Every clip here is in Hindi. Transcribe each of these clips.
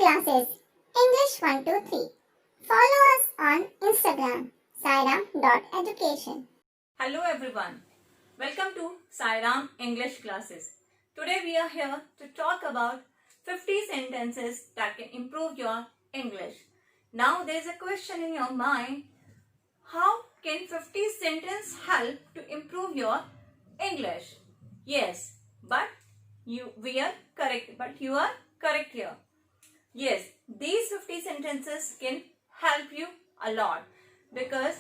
classes English 1 2 3. Follow us on Instagram sairam.education. Hello everyone. Welcome to Sairam English classes. Today we are here to talk about 50 sentences that can improve your English. Now there is a question in your mind. How can 50 sentences help to improve your English? Yes, but you are correct here. Yes, these 50 sentences can help you a lot because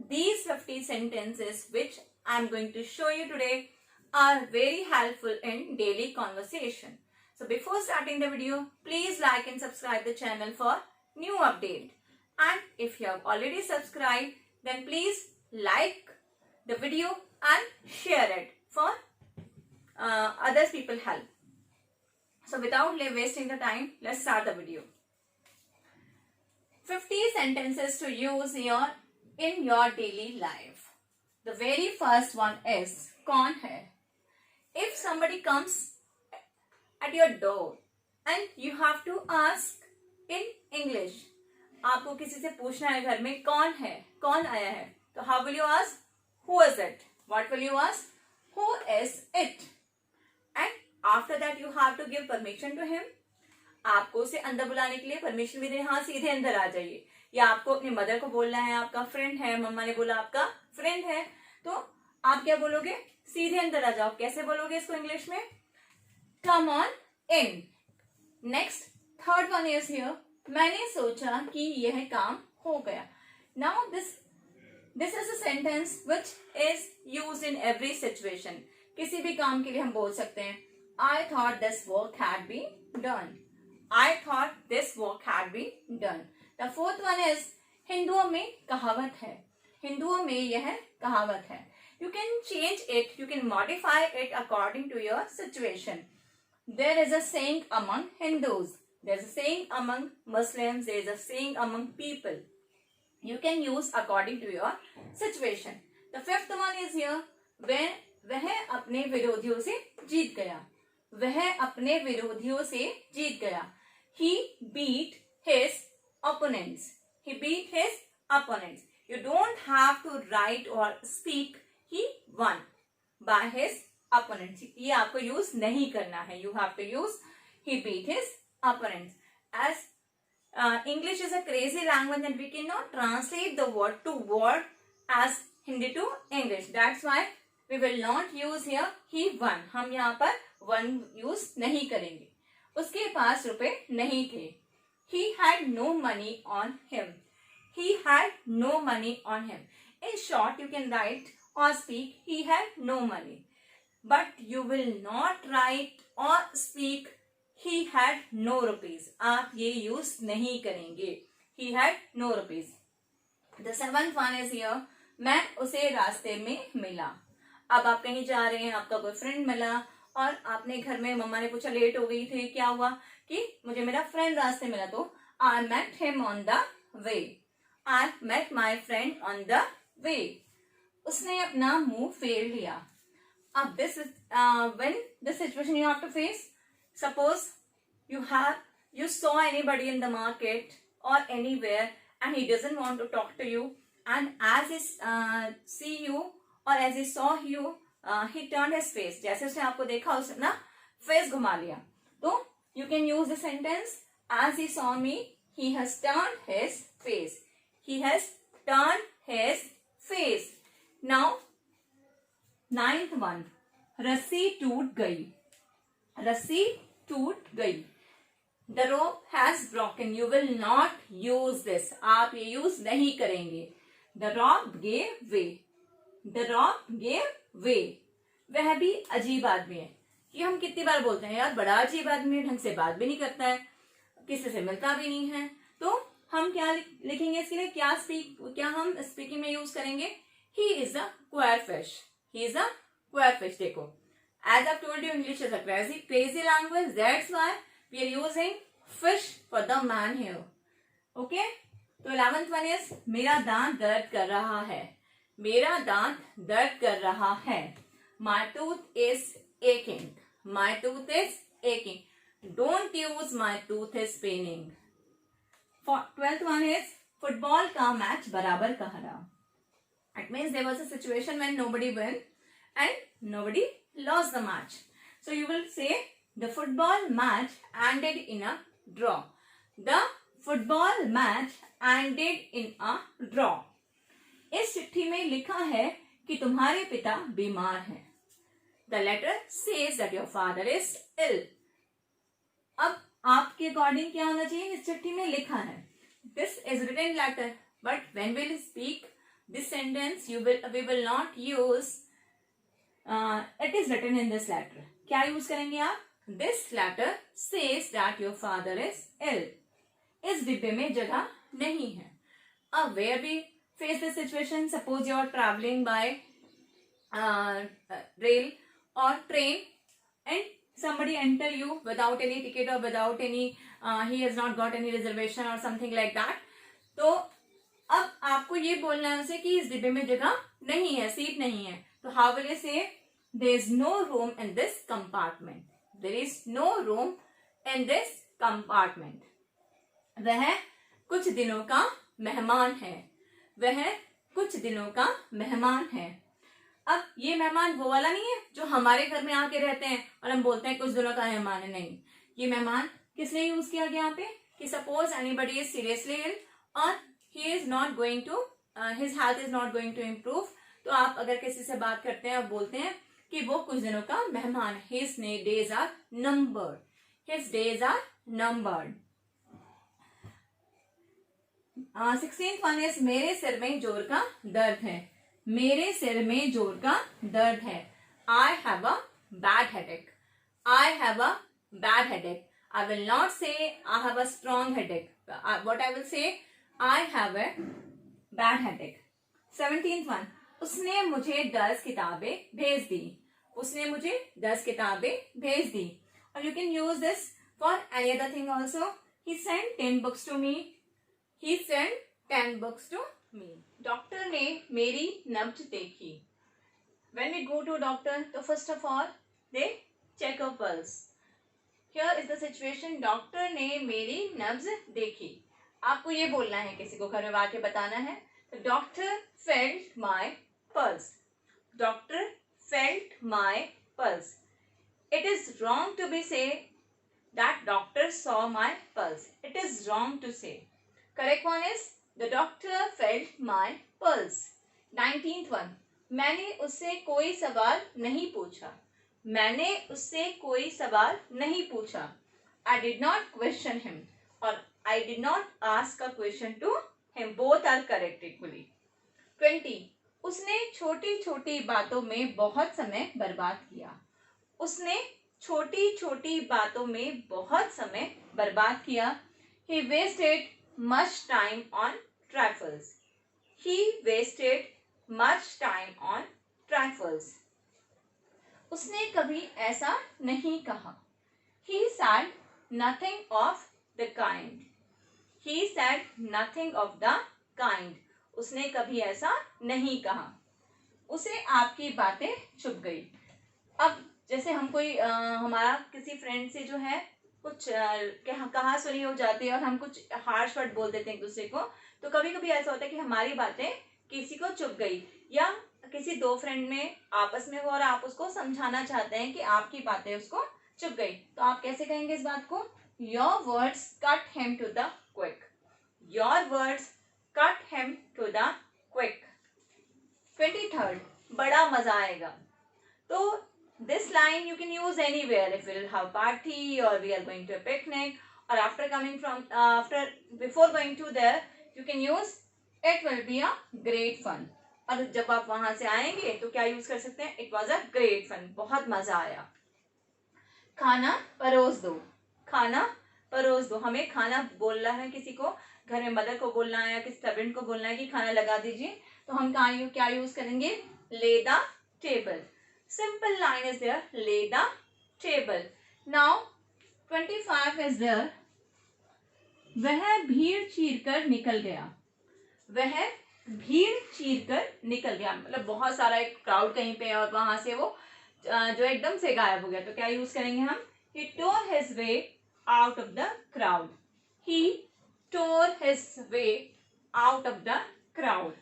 these 50 sentences which I am going to show you today are very helpful in daily conversation. So before starting the video, please like and subscribe the channel for new update. And if you have already subscribed, then please like the video and share it for others people help. So without wasting the time, let's start the video. 50 sentences to use in your daily life. The very first one is कौन है? If somebody comes at your door and you have to ask in English, आपको किसी से पूछना है घर में कौन है, कौन आया है, तो how will you ask? Who is it? What will you ask? Who is it? And after that you have to give permission to him. आपको उसे अंदर बुलाने के लिए परमिशन भी दें, हाँ सीधे अंदर आ जाइए, या आपको अपनी मदर को बोलना है आपका फ्रेंड है, मम्मा ने बोला आपका फ्रेंड है, तो आप क्या बोलोगे? सीधे अंदर आ जाओ. कैसे बोलोगे इसको इंग्लिश में? Come on in. Next third one is here, मैंने सोचा कि यह काम हो गया. Now this is a sentence which is used in every situation. किसी भी काम के लिए हम बोल सकते हैं I thought this work had been done. I thought this work had been done. The fourth one is हिंदुओं में कहावत है. हिंदुओं में यह कहावत है. You can change it, you can modify it according to your situation. There is a saying among Hindus. There is a saying among Muslims. There is a saying among people. You can use according to your situation. The fifth one is here. वह अपने विरोधियों से जीत गया. वह अपने विरोधियों से जीत गया. He beat his opponents. He beat his opponents. You don't have to write or speak he won by his opponents. ये आपको यूज नहीं करना है. You have to use he beat his opponents. As English is a crazy language and we cannot translate the word to word as Hindi to English. That's why we will not use here he won. हम यहाँ पर वन यूज नहीं करेंगे. उसके पास रुपए नहीं थे. He had no money on him. He had no money on him. In short, you can write or speak he had no money. But you will not write or speak he had no rupees. आप ये यूज नहीं करेंगे. He had no rupees. The seventh one is here. मैं उसे रास्ते में मिला. अब आप कहीं जा रहे हैं, आपका कोई फ्रेंड मिला और आपने घर में मम्मा ने पूछा लेट हो गई थी, क्या हुआ कि मुझे मेरा फ्रेंड रास्ते मिला, तो I met him on the way. I met my friend on the way. उसने अपना मुंह फेर लिया. अब this is when the situation you have to face. Suppose you saw anybody in the market or anywhere and he doesn't want to talk to you, and as he see you or as he saw you, he turned his face. जैसे उसने आपको देखा उसने ना फेस घुमा लिया. तो you can use the sentence as he saw me, he has turned his face. He has turned his face. Now ninth one, रस्सी टूट गई. रस्सी टूट गई. The rope has broken. You will not use this. आप ये यूज नहीं करेंगे. The rope gave way. The rope gave way. वह भी अजीब आदमी है. ये हम कितनी बार बोलते हैं, यार बड़ा अजीब आदमी है, ढंग से बात भी नहीं करता है, किसी से मिलता भी नहीं है. तो हम क्या लिखेंगे इसके लिए? क्या हम स्पीकिंग में यूज करेंगे? He is a queer fish. He is a queer fish. देखो, as I've told you, English is a crazy language. That's why we are using fish for the man here. Okay? तो 11th one is मेरा दांत दर्द कर रहा है. मेरा दांत दर्द कर रहा है. My tooth is aching. My tooth is aching. Don't use my tooth is paining. 12th one is football का मैच बराबर का हरा. It means there was a situation when nobody won and nobody lost the match. So you will say the football match ended in a draw. The football match ended in a draw. इस चिट्ठी में लिखा है कि तुम्हारे पिता बीमार हैं. The letter says that your father is ill. अब आपके अकॉर्डिंग क्या होना चाहिए? इस चिट्ठी में लिखा है. This is written letter, but when we will speak this sentence, we will not use it is written in this letter. क्या यूज करेंगे आप? This letter says that your father is ill. इस डिब्बे में जगह नहीं है. अब where we face this situation, suppose you are traveling by rail or train and somebody enter you without any ticket or without any he has not got any reservation or something like that. तो अब आपको ये बोलना है उसे कि इस डिब्बे में जगह नहीं है, सीट नहीं है. तो how will you say? There is no room in this compartment. There is no room in this compartment. वह कुछ दिनों का मेहमान है. वह कुछ दिनों का मेहमान है. अब ये मेहमान वो वाला नहीं है जो हमारे घर में आके रहते हैं और हम बोलते हैं कुछ दिनों का मेहमान है. नहीं, ये मेहमान किस लिए यूज किया गया यहाँ पे? कि suppose anybody is seriously ill और he is not going to his health is not going to improve. तो आप अगर किसी से बात करते हैं और बोलते हैं कि वो कुछ दिनों का मेहमान है. His days are numbered. His days are numbered. 16th one is मेरे सिर में जोर का दर्द है. मेरे सिर में जोर का दर्द है. I have a bad headache. I have a bad headache. I will not say I have a strong headache. What I will say, I have a bad headache. 17th one, उसने मुझे 10 किताबें भेज दी. उसने मुझे 10 किताबें भेज दी. और you can use this for any other thing also. He sent 10 books to me. He sent 10 books to me. Doctor ने मेरी नब्ज देखी. When we go to doctor, तो first of all they check our pulse. Here is the situation. Doctor ने मेरी नब्ज देखी. आपको ये बोलना है, किसी को घर में आके बताना है. तो doctor felt my pulse. Doctor felt my pulse. It is wrong to be say that doctor saw my pulse. It is wrong to say. Correct one is the doctor felt my pulse. 19th one, मैंने उससे कोई सवाल नहीं पूछा. मैंने उससे कोई सवाल नहीं पूछा. I did not question him और I did not ask a question to him. Both are correct equally. 20. उसने छोटी छोटी बातों में बहुत समय बर्बाद किया. उसने छोटी छोटी बातों में बहुत समय बर्बाद किया. He wasted much time on trifles. He wasted much time on trifles. उसने कभी ऐसा नहीं कहा. He said nothing of the kind. He said nothing of the kind. उसने कभी ऐसा नहीं कहा. उसे आपकी बातें चुभ गई. अब जैसे हम कोई हमारा किसी फ्रेंड से जो है कुछ कहा सुनी हो जाती है और हम कुछ हार्श वर्ड बोल देते हैं एक दूसरे को. तो कभी कभी ऐसा होता है कि हमारी बातें किसी को चुभ गई, या किसी दो फ्रेंड में आपस में हो और आप उसको समझाना चाहते हैं कि आपकी बातें उसको चुभ गई. तो आप कैसे कहेंगे इस बात को? Your words cut him to the quick. Your words cut him to the quick. 23rd, बड़ा मजा आएगा. तो this line you can use anywhere. If we will have party or we are going to a picnic, or after coming from before going to there, you can use it will be a great fun. और जब आप वहां से आएंगे तो क्या यूज कर सकते हैं? It was a great fun. बहुत मजा आया. खाना परोस दो. खाना परोस दो. हमें खाना बोलना है किसी को, घर में मदर को बोलना है या किसी सर्वेंट को बोलना है कि खाना लगा दीजिए. तो हम क्या यूज करेंगे? Lay the table. Simple line is there. Lay the table. Now 25 is there. वह भीड़ चीर कर निकल गया. वह भीड़ चीर कर निकल गया. मतलब बहुत सारा एक क्राउड कहीं पे है और वहां से वो जो एकदम से गायब हो गया. तो क्या यूज करेंगे हम? He tore his way out of the crowd. He tore his way out of the crowd.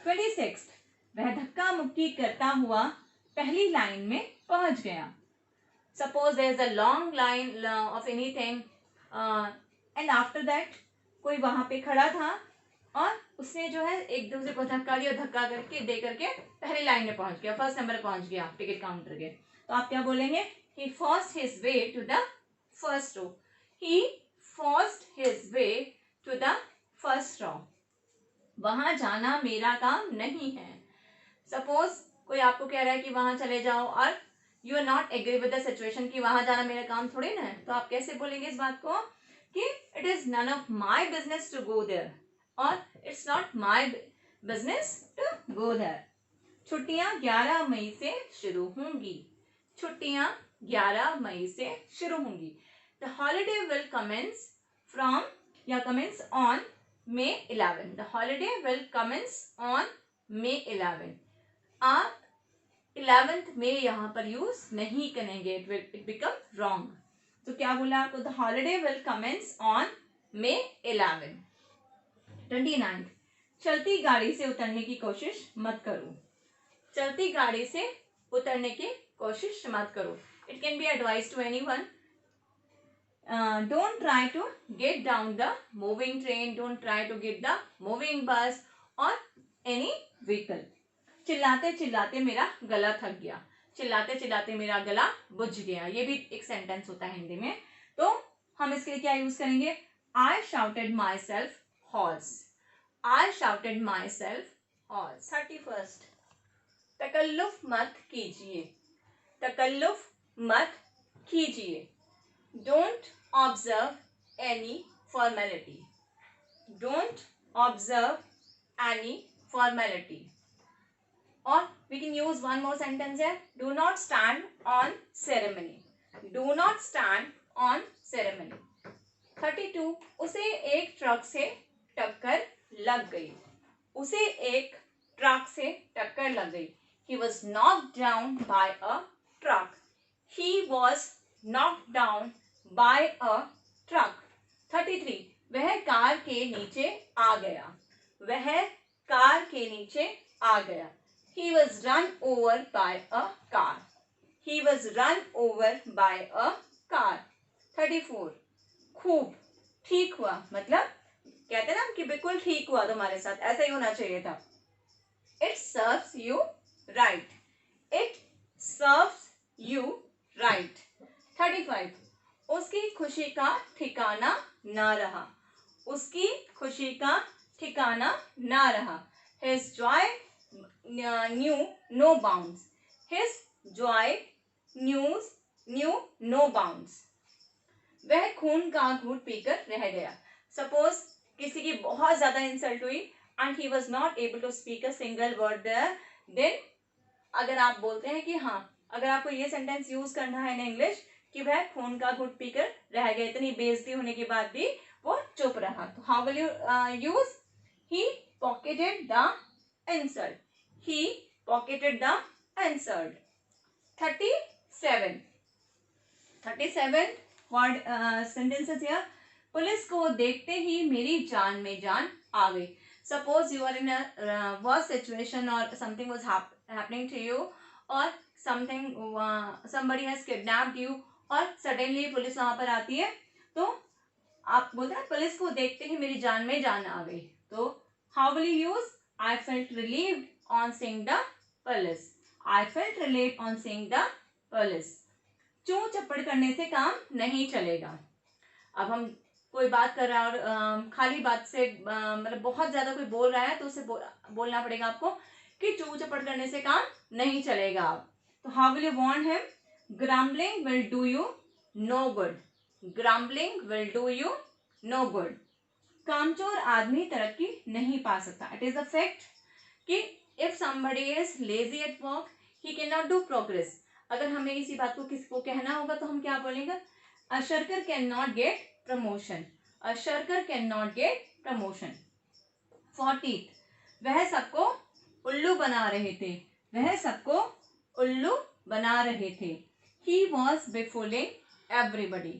26th, वह धक्का मुक्की करता हुआ पहली लाइन में पहुंच गया. Suppose there is a long line of anything and after that कोई वहां पे खड़ा था और उसने जो है एक दूसरे को धक्का दिया, धक्का करके दे करके पहली लाइन में पहुंच गया, फर्स्ट नंबर पहुंच गया टिकट काउंटर के. तो आप क्या बोलेंगे? He forced his way to the first row. He forced his way to the first row. वहां जाना मेरा काम नहीं है. सपोज कोई आपको कह रहा है कि वहां चले जाओ और you are not agree with the situation कि वहां जाना मेरा काम थोड़ी ना है, तो आप कैसे बोलेंगे इस बात को कि it is none of my business to go there और it's not my business to go there. छुट्टियां 11 मई से शुरू होंगी. छुट्टियां 11 मई से शुरू होंगी. The holiday will commence from या commence on May 11. The holiday will commence on May 11. आप 11th में यहाँ पर यूज नहीं करेंगे, it become wrong. तो क्या बोला आपको? The holiday will commence on May 11. 29th, चलती गाड़ी से उतरने की कोशिश मत करो. चलती गाड़ी से उतरने की कोशिश मत करो. It can be advised to anyone. Don't try to get down the moving train. Don't try to get the moving bus or any vehicle. चिल्लाते चिल्लाते मेरा गला थक गया. चिल्लाते चिल्लाते मेरा गला बुझ गया. ये भी एक सेंटेंस होता है हिंदी में. तो हम इसके लिए क्या यूज करेंगे? I shouted myself hoarse. I shouted myself hoarse. 31st, तकल्लुफ मत कीजिए. तकल्लुफ मत कीजिए. Don't observe any formality. Don't observe any formality. Or we can use one more sentence here. Do not stand on ceremony. Do not stand on ceremony. 32. उसे एक ट्रक से टक्कर लग गई. उसे एक ट्रक से टक्कर लग गई. He was knocked down by a truck. He was knocked down by a truck. 33. वह कार के नीचे आ गया. वह कार के नीचे आ गया. He was run over by a car. He was run over by a car. 34. खूब ठीक हुआ, मतलब कहते हैं ना कि बिल्कुल ठीक हुआ तुम्हारे साथ, ऐसा ही होना चाहिए था. It serves you right. It serves you right. 35. उसकी खुशी का ठिकाना ना रहा. उसकी खुशी का ठिकाना ना रहा. His joy knew no bounds. His joy knew no bounds. वह खून का घूंट पीकर रह गया. सपोज किसी की बहुत ज्यादा इंसल्ट हुई and he was not able to speak a single word there, then अगर आप बोलते हैं कि हाँ, अगर आपको ये सेंटेंस यूज करना है इन इंग्लिश कि वह खून का घूंट पीकर रह गया, इतनी बेइज्जती होने के बाद भी वो चुप रहा, तो how will you use? he pocketed the insult. He pocketed the insult. 37. What sentences here? Police को देखते ही मेरी जान में जान आ गई. Suppose you are in a worse situation or something was happening to you or something somebody has kidnapped you और suddenly पुलिस वहां पर आती है, तो आप बोलते हैं पुलिस को देखते ही मेरी जान में जान आ गई. तो how will you use? I felt relieved on seeing the police. I felt relieved on seeing the police. चू चप्पड़ करने से काम नहीं चलेगा. अब हम कोई बात कर रहा है और खाली बात से मतलब बहुत ज्यादा कोई बोल रहा है तो उसे बोलना पड़ेगा आपको कि चू चप्पड़ करने से काम नहीं चलेगा. तो how will you warn him? Grumbling will do you no good. Grumbling will do you no good. कामचोर आदमी तरक्की नहीं पा सकता. इट इज अ फैक्ट कि if somebody is lazy at work he can not do progress. अगर हमें इसी बात को किसी को कहना होगा तो हम क्या बोलेंगे? A shirker can not get promotion. A shirker can not get promotion. 40. वह सबको उल्लू बना रहे थे. वह सबको उल्लू बना रहे थे. He was befooling everybody.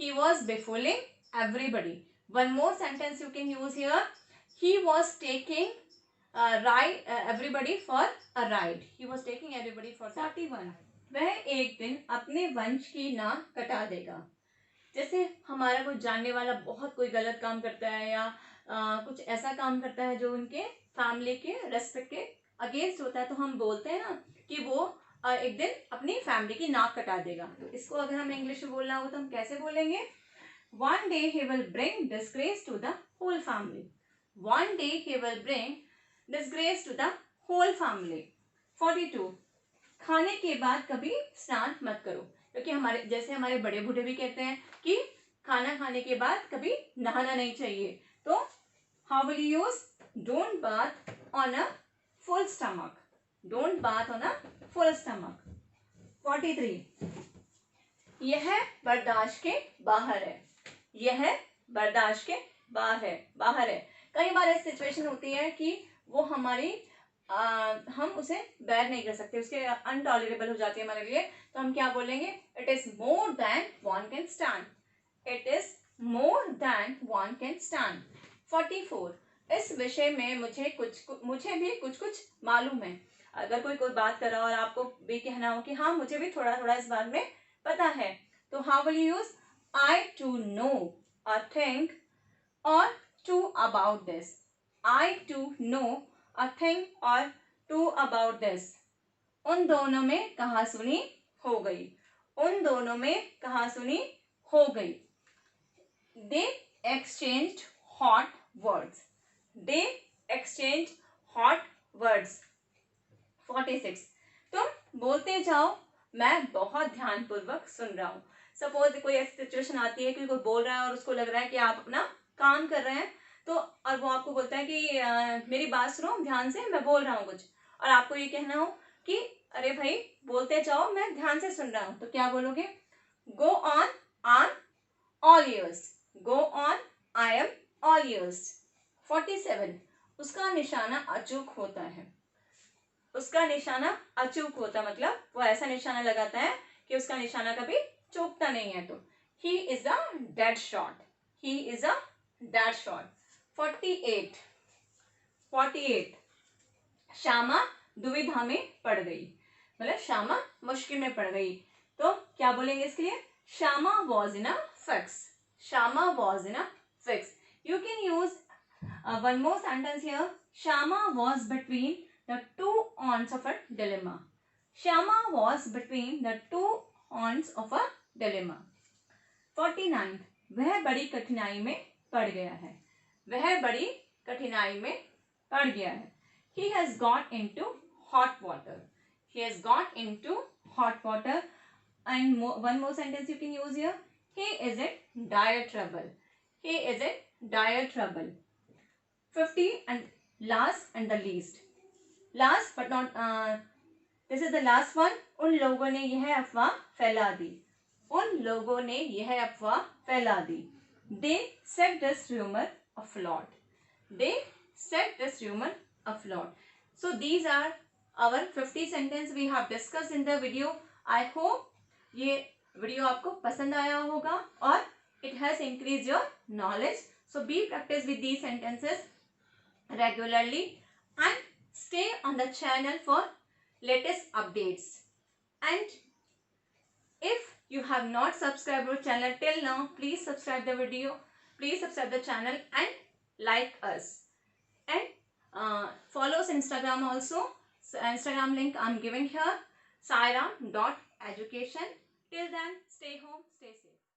He was befooling everybody. One more sentence you can use here. He was taking everybody for a ride. He was taking everybody for 41. वह एक दिन अपने वंश की नाक कटा देगा. जैसे हमारा कोई जानने वाला बहुत कोई गलत काम करता है या कुछ ऐसा काम करता है जो उनके फैमिली के रेस्पेक्ट के अगेंस्ट होता है, तो हम बोलते हैं ना कि वो एक दिन अपनी फैमिली की नाक कटा देगा. तो इसको अगर हमें इंग्लिश में बोलना हो तो हम कैसे बोलेंगे? One day he will bring disgrace to the whole family. One day he will bring disgrace to the whole family. 42. खाने के बाद कभी स्नान मत करो, क्योंकि हमारे बड़े बूढ़े भी कहते हैं कि खाना खाने के बाद कभी नहाना नहीं चाहिए. तो how will you use? Don't bath on a full stomach. Don't bath on a full stomach. 43. यह बर्दाश्त के बाहर है. यह बर्दाश्त के बाहर है. कई बार ऐसी सिचुएशन होती है कि वो हम उसे बेयर नहीं कर सकते, उसके अनटॉलरेबल हो जाती है हमारे लिए. तो हम क्या बोलेंगे? It is more than one can stand. It is more than one can stand. 44. इस विषय में मुझे भी कुछ मालूम है. अगर कोई बात कर रहा हो और आपको भी कहना हो कि हाँ मुझे भी थोड़ा थोड़ा इस बारे में पता है, तो how will you use? I to know a thing or to about this. I to know a thing or to about this. उन दोनों में कहासुनी हो गई. उन दोनों में कहासुनी हो गई. They exchanged hot words. They exchanged hot words. 46. तुम बोलते जाओ, मैं बहुत ध्यानपूर्वक सुन रहा हूँ. सपोज कोई ऐसी सिचुएशन आती है कि कोई बोल रहा है और उसको लग रहा है कि आप अपना काम कर रहे हैं, तो और वो आपको बोलता है कि मेरी बात सुनो ध्यान से, मैं बोल रहा हूँ कुछ, और आपको ये कहना हो कि अरे भाई बोलते जाओ, मैं ध्यान से सुन रहा हूँ, तो क्या बोलोगे? Go on, I am all years. Go on, I am all years. 47. उसका निशाना अचूक होता है. उसका निशाना अचूक होता मतलब वो ऐसा निशाना लगाता है कि उसका निशाना कभी चूकता नहीं है. तो he is a dead shot. He is a dead shot. 48. Shyama दुविधा में पड़ गई, मतलब श्यामा मुश्किल में पड़ गई. तो क्या बोलेंगे इसके लिए? Shyama was in a fix. Shyama was in a fix. You can use one more sentence here. Shyama was between the two horns of a dilemma. Shyama was between the two horns of a dilemma. 49. वह बड़ी कठिनाई में पड़ गया है. वह बड़ी कठिनाई में पड़ गया है. He has got into hot water. He has got into hot water. And one more sentence you can use here. He is in dire trouble. He is in dire trouble. 50. And last and the least. Last but not this is the last one. उन लोगों ने यह अफवाह फैला दी. उन लोगों ने यह अफवाह फैला दी. They set this rumour afloat. They set this rumor afloat. So these are our 50 sentence we have discussed in the video. I hope ये वीडियो आपको पसंद आया होगा और it has increased your knowledge. So be practice with these sentences regularly and stay on the channel for latest updates. And if you have not subscribed our channel till now, please subscribe the video, please subscribe the channel and like us. And follow us Instagram also. So Instagram link I'm giving here, sairam.education. Till then, stay home, stay safe.